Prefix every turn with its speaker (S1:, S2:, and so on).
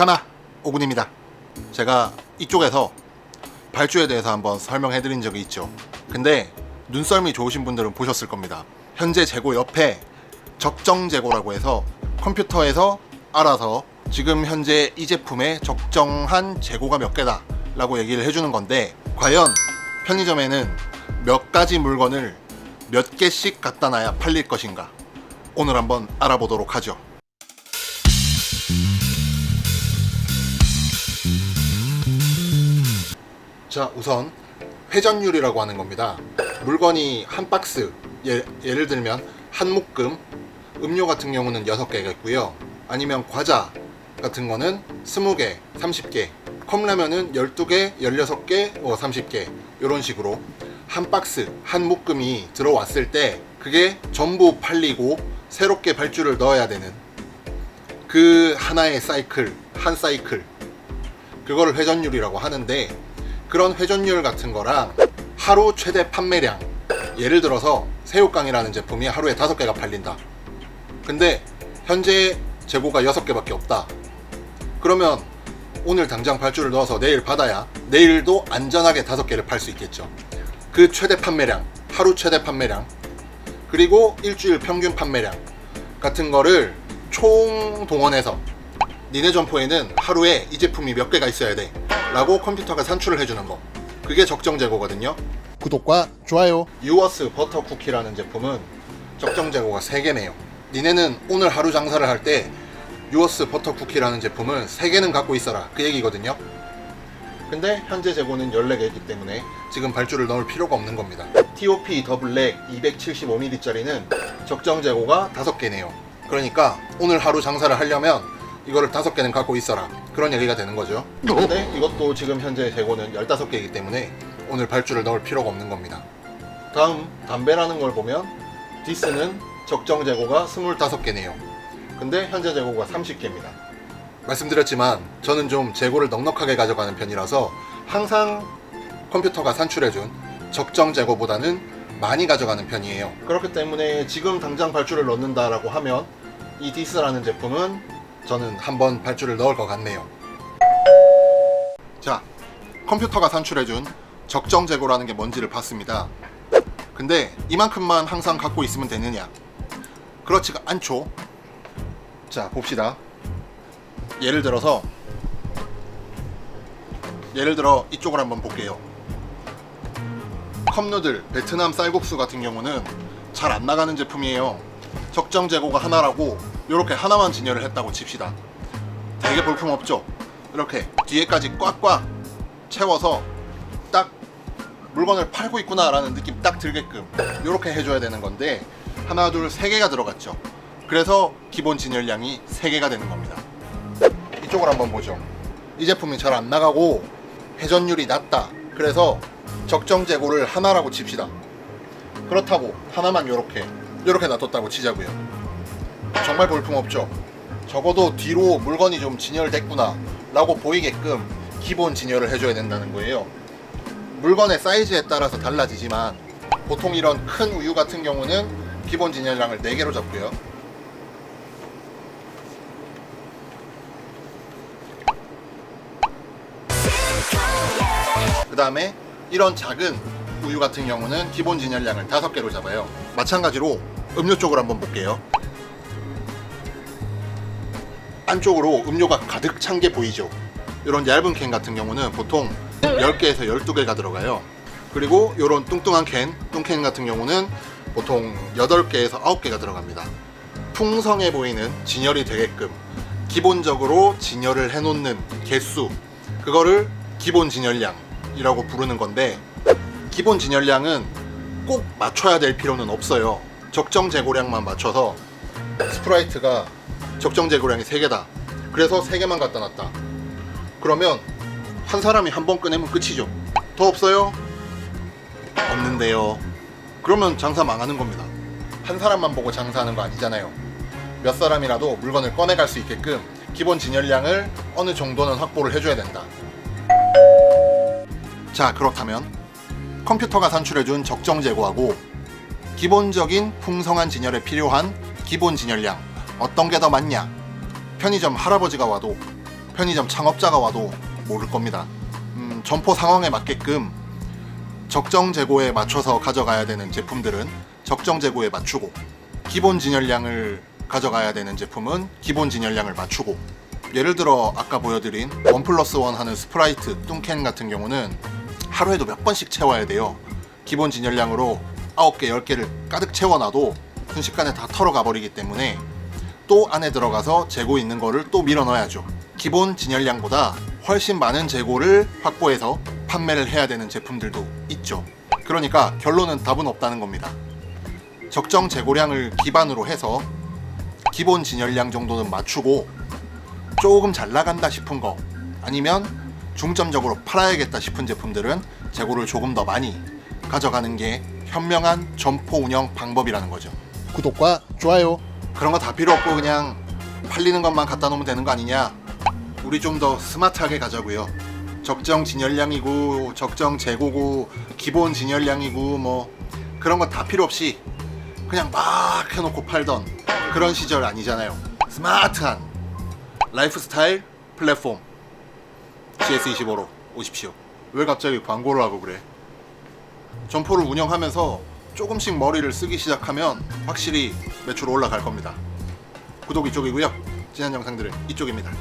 S1: 가나 오군입니다. 제가 이쪽에서 발주에 대해서 한번 설명해 드린 적이 있죠. 근데 눈썰미 좋으신 분들은 보셨을 겁니다. 현재 재고 옆에 적정 재고라고 해서 컴퓨터에서 알아서 지금 현재 이 제품의 적정한 재고가 몇 개다 라고 얘기를 해주는 건데, 과연 편의점에는 몇 가지 물건을 몇 개씩 갖다 놔야 팔릴 것인가, 오늘 한번 알아보도록 하죠. 자, 우선 회전율이라고 하는 겁니다. 물건이 한 박스, 예를 들면 한 묶음 음료 같은 경우는 6개가 있고요. 아니면 과자 같은 거는 20개, 30개, 컵라면은 12개, 16개, 30개, 이런 식으로 한 박스, 한 묶음이 들어왔을 때 그게 전부 팔리고 새롭게 발주를 넣어야 되는 그 하나의 사이클, 한 사이클, 그거를 회전율이라고 하는데, 그런 회전율 같은 거랑 하루 최대 판매량, 예를 들어서 새우깡이라는 제품이 하루에 5개가 팔린다. 근데 현재 재고가 6개밖에 없다. 그러면 오늘 당장 발주를 넣어서 내일 받아야 내일도 안전하게 5개를 팔 수 있겠죠. 그 최대 판매량, 하루 최대 판매량, 그리고 일주일 평균 판매량 같은 거를 총 동원해서 니네 점포에는 하루에 이 제품이 몇 개가 있어야 돼 라고 컴퓨터가 산출을 해주는 거, 그게 적정 재고거든요. 구독과 좋아요. 유어스 버터 쿠키라는 제품은 적정 재고가 3개네요. 니네는 오늘 하루 장사를 할 때 유어스 버터 쿠키라는 제품을 3개는 갖고 있어라, 그 얘기거든요. 근데 현재 재고는 14개이기 때문에 지금 발주를 넣을 필요가 없는 겁니다. TOP 더블랙 275ml 짜리는 적정 재고가 5개네요. 그러니까 오늘 하루 장사를 하려면 이거를 5개는 갖고 있어라, 그런 얘기가 되는 거죠. 근데 이것도 지금 현재 재고는 15개이기 때문에 오늘 발주를 넣을 필요가 없는 겁니다. 다음 담배라는 걸 보면 디스는 적정 재고가 25개네요. 근데 현재 재고가 30개입니다. 말씀드렸지만 저는 좀 재고를 넉넉하게 가져가는 편이라서 항상 컴퓨터가 산출해준 적정 재고보다는 많이 가져가는 편이에요. 그렇기 때문에 지금 당장 발주를 넣는다라고 하면 이 디스라는 제품은 저는 한번 발주를 넣을 것 같네요. 자, 컴퓨터가 산출해준 적정 재고라는 게 뭔지를 봤습니다. 근데 이만큼만 항상 갖고 있으면 되느냐? 그렇지가 않죠. 자, 봅시다. 예를 들어 이쪽을 한번 볼게요. 컵누들, 베트남 쌀국수 같은 경우는 잘 안 나가는 제품이에요. 적정 재고가 하나라고 이렇게 하나만 진열을 했다고 칩시다. 되게 볼품없죠? 이렇게 뒤에까지 꽉꽉 채워서 딱 물건을 팔고 있구나 라는 느낌 딱 들게끔 이렇게 해줘야 되는 건데, 하나 둘 3개가 들어갔죠. 그래서 기본 진열량이 3개가 되는 겁니다. 이쪽을 한번 보죠. 이 제품이 잘 안 나가고 회전율이 낮다. 그래서 적정 재고를 하나라고 칩시다. 그렇다고 하나만 요렇게 놔뒀다고 치자고요. 정말 볼품없죠. 적어도 뒤로 물건이 좀 진열됐구나 라고 보이게끔 기본 진열을 해줘야 된다는 거예요. 물건의 사이즈에 따라서 달라지지만 보통 이런 큰 우유 같은 경우는 기본 진열량을 4개로 잡고요. 그 다음에 이런 작은 우유 같은 경우는 기본 진열량을 5개로 잡아요. 마찬가지로 음료 쪽을 한번 볼게요. 안쪽으로 음료가 가득 찬 게 보이죠? 이런 얇은 캔 같은 경우는 보통 10개에서 12개가 들어가요. 그리고 이런 뚱뚱한 캔, 뚱캔 같은 경우는 보통 8개에서 9개가 들어갑니다. 풍성해 보이는 진열이 되게끔 기본적으로 진열을 해놓는 개수, 그거를 기본 진열량이라고 부르는 건데, 기본 진열량은 꼭 맞춰야 될 필요는 없어요. 적정 재고량만 맞춰서 스프라이트가 적정 재고량이 3개다. 그래서 3개만 갖다 놨다. 그러면 한 사람이 한 번 꺼내면 끝이죠. 더 없어요? 없는데요. 그러면 장사 망하는 겁니다. 한 사람만 보고 장사하는 거 아니잖아요. 몇 사람이라도 물건을 꺼내갈 수 있게끔 기본 진열량을 어느 정도는 확보를 해줘야 된다. 자, 그렇다면 컴퓨터가 산출해준 적정 재고하고 기본적인 풍성한 진열에 필요한 기본 진열량, 어떤 게 더 많냐? 편의점 할아버지가 와도 편의점 창업자가 와도 모를 겁니다. 점포 상황에 맞게끔 적정 재고에 맞춰서 가져가야 되는 제품들은 적정 재고에 맞추고, 기본 진열량을 가져가야 되는 제품은 기본 진열량을 맞추고, 예를 들어 아까 보여드린 1+1 하는 스프라이트 뚱캔 같은 경우는 하루에도 몇 번씩 채워야 돼요. 기본 진열량으로 9개, 10개를 가득 채워놔도 순식간에 다 털어가 버리기 때문에 또 안에 들어가서 재고 있는 거를 또 밀어 넣어야죠. 기본 진열량보다 훨씬 많은 재고를 확보해서 판매를 해야 되는 제품들도 있죠. 그러니까 결론은 답은 없다는 겁니다. 적정 재고량을 기반으로 해서 기본 진열량 정도는 맞추고, 조금 잘 나간다 싶은 거, 아니면 중점적으로 팔아야겠다 싶은 제품들은 재고를 조금 더 많이 가져가는 게 현명한 점포 운영 방법이라는 거죠. 구독과 좋아요, 그런 거 다 필요 없고 그냥 팔리는 것만 갖다 놓으면 되는 거 아니냐. 우리 좀 더 스마트하게 가자고요. 적정 진열량이고 적정 재고고 기본 진열량이고 뭐 그런 거 다 필요 없이 그냥 막 해놓고 팔던 그런 시절 아니잖아요. 스마트한 라이프 스타일 플랫폼 CS25로 오십시오. 왜 갑자기 광고를 하고 그래? 점포를 운영하면서 조금씩 머리를 쓰기 시작하면 확실히 매출 올라갈 겁니다. 구독 이쪽이고요. 지난 영상들은 이쪽입니다.